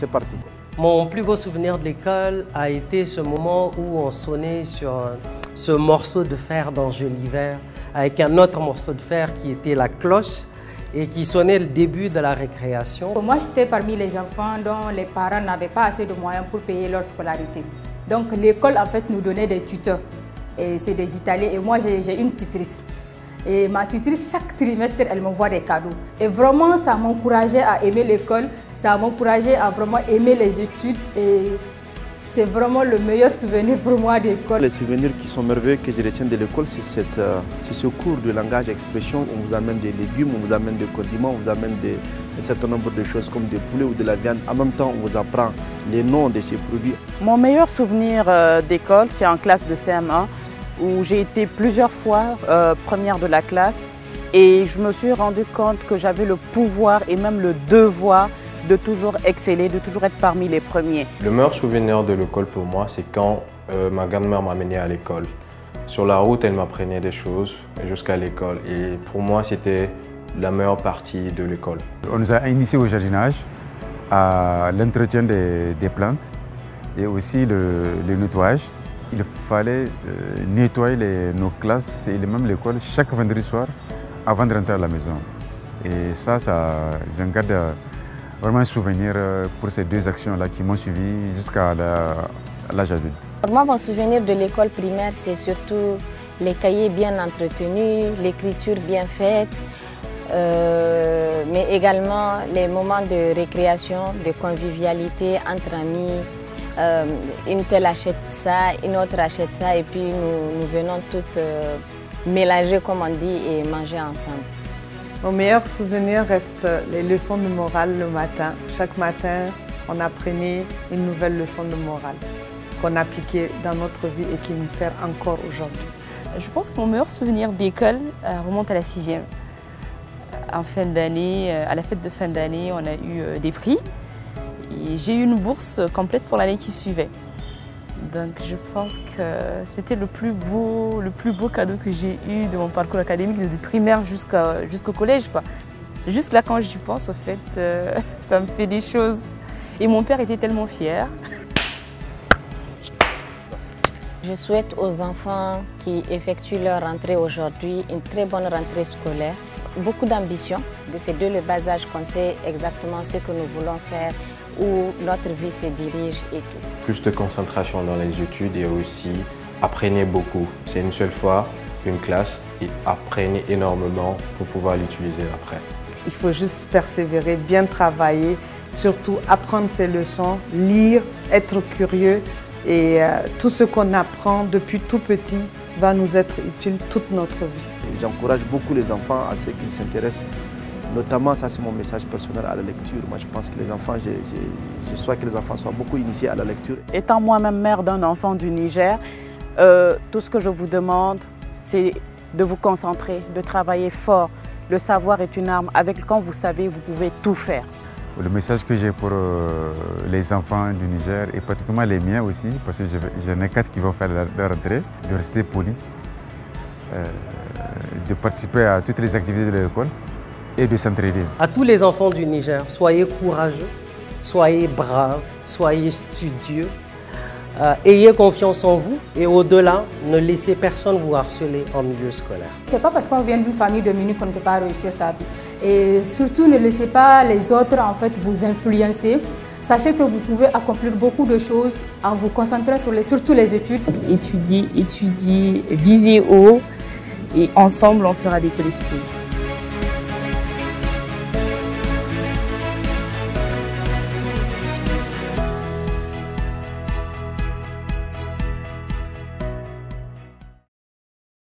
c'est parti. Mon plus beau souvenir de l'école a été ce moment où on sonnait sur ce morceau de fer d'Angeliver avec un autre morceau de fer qui était la cloche et qui sonnait le début de la récréation. Moi, j'étais parmi les enfants dont les parents n'avaient pas assez de moyens pour payer leur scolarité. Donc l'école en fait nous donnait des tuteurs. Et c'est des Italiens et moi j'ai une tutrice. Et ma tutrice, chaque trimestre, elle m'envoie des cadeaux. Et vraiment, ça m'encourageait à aimer l'école, ça m'encourageait à vraiment aimer les études. Et c'est vraiment le meilleur souvenir pour moi d'école. Les souvenirs qui sont merveilleux que je retiens de l'école, c'est ce cours de langage et expression. On vous amène des légumes, on vous amène des condiments, on vous amène un certain nombre de choses comme des poulets ou de la viande. En même temps, on vous apprend les noms de ces produits. Mon meilleur souvenir d'école, c'est en classe de CM1. Où j'ai été plusieurs fois première de la classe et je me suis rendu compte que j'avais le pouvoir et même le devoir de toujours exceller, de toujours être parmi les premiers. Le meilleur souvenir de l'école pour moi, c'est quand ma grand-mère m'a amené à l'école. Sur la route, elle m'apprenait des choses jusqu'à l'école et pour moi, c'était la meilleure partie de l'école. On nous a initiés au jardinage, à l'entretien des plantes et aussi le nettoyage. Il fallait nettoyer nos classes et même l'école chaque vendredi soir avant de rentrer à la maison. Et ça j'en garde vraiment un souvenir pour ces deux actions-là qui m'ont suivi jusqu'à l'âge adulte. Pour moi, mon souvenir de l'école primaire, c'est surtout les cahiers bien entretenus, l'écriture bien faite, mais également les moments de récréation, de convivialité entre amis. Une telle achète ça, une autre achète ça et puis nous venons toutes mélanger comme on dit et manger ensemble. Mon meilleur souvenir reste les leçons de morale le matin. Chaque matin, on apprenait une nouvelle leçon de morale qu'on appliquait dans notre vie et qui nous sert encore aujourd'hui. Je pense que mon meilleur souvenir d'école remonte à la 6e. En fin d'année, à la fête de fin d'année, on a eu des prix. J'ai eu une bourse complète pour l'année qui suivait. Donc je pense que c'était le plus beau cadeau que j'ai eu de mon parcours académique, de primaire jusqu'au collège, quoi. Juste là, quand j'y pense, au fait, ça me fait des choses. Et mon père était tellement fier. Je souhaite aux enfants qui effectuent leur rentrée aujourd'hui une très bonne rentrée scolaire. Beaucoup d'ambition, c'est dès le bas âge qu'on sait exactement ce que nous voulons faire, où notre vie se dirige et tout. Plus de concentration dans les études et aussi apprenez beaucoup. C'est une seule fois, une classe et apprenez énormément pour pouvoir l'utiliser après. Il faut juste persévérer, bien travailler, surtout apprendre ses leçons, lire, être curieux et tout ce qu'on apprend depuis tout petit va nous être utile toute notre vie. J'encourage beaucoup les enfants à ce qu'ils s'intéressent. Notamment, ça c'est mon message personnel à la lecture. Moi je pense que les enfants, je souhaite que les enfants soient beaucoup initiés à la lecture. Étant moi-même mère d'un enfant du Niger, tout ce que je vous demande, c'est de vous concentrer, de travailler fort. Le savoir est une arme. Quand vous savez, vous pouvez tout faire. Le message que j'ai pour les enfants du Niger, et particulièrement les miens aussi, parce que j'en ai 4 qui vont faire leur rentrée, de rester polis, de participer à toutes les activités de l'école et de s'entraider. À tous les enfants du Niger, soyez courageux, soyez braves, soyez studieux, ayez confiance en vous et au-delà, ne laissez personne vous harceler en milieu scolaire. C'est pas parce qu'on vient d'une famille de minutes qu'on ne peut pas réussir sa vie. Et surtout, ne laissez pas les autres en fait vous influencer. Sachez que vous pouvez accomplir beaucoup de choses en vous concentrant surtout les études. Étudier, visez haut et ensemble on fera des pays.